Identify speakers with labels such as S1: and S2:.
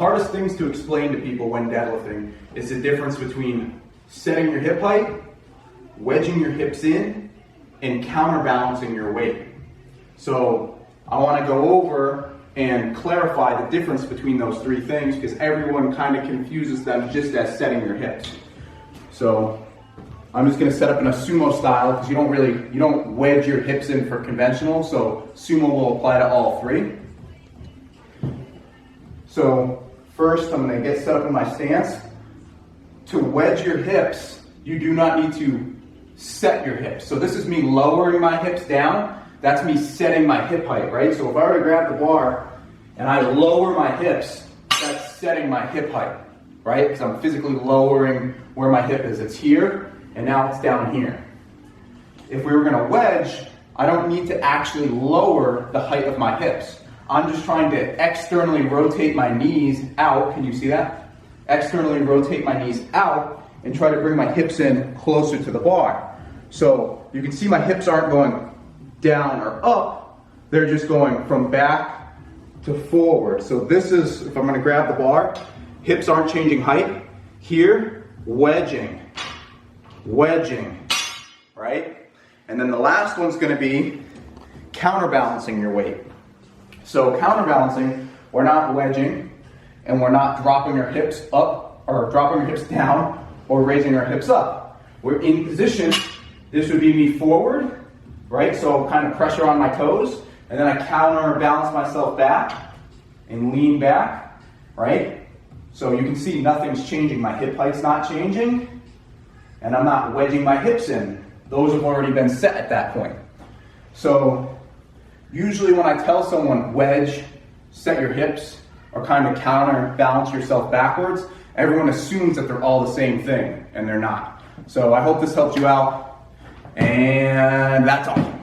S1: hardest things to explain to people when deadlifting is the difference between setting your hip height, wedging your hips in, and counterbalancing your weight. So I want to go over and clarify the difference between those three things because everyone kind of confuses them just as setting your hips. So I'm just going to set up in a sumo style because you don't wedge your hips in for conventional, so sumo will apply to all three. So first I'm going to get set up in my stance. To wedge your hips, you do not need to set your hips. So this is me lowering my hips down. That's me setting my hip height, right? So if I were to grab the bar and I lower my hips, that's setting my hip height, right? Because I'm physically lowering where my hip is. It's here, and now it's down here. If we were gonna wedge, I don't need to actually lower the height of my hips. I'm just trying to externally rotate my knees out. Can you see that? Externally rotate my knees out and try to bring my hips in closer to the bar. So you can see my hips aren't going down or up, they're just going from back to forward. So this is, if I'm gonna grab the bar, hips aren't changing height. Here, wedging, right? And then the last one's gonna be counterbalancing your weight. So counterbalancing, we're not wedging and we're not dropping our hips up or dropping our hips down or raising our hips up. We're in position. This would be me forward, right? So kind of pressure on my toes, and then I counterbalance myself back and lean back, right? So you can see nothing's changing. My hip height's not changing, and I'm not wedging my hips in. Those have already been set at that point. So usually when I tell someone wedge, set your hips, or kind of counterbalance yourself backwards, everyone assumes that they're all the same thing, and they're not. So I hope this helped you out. And that's all.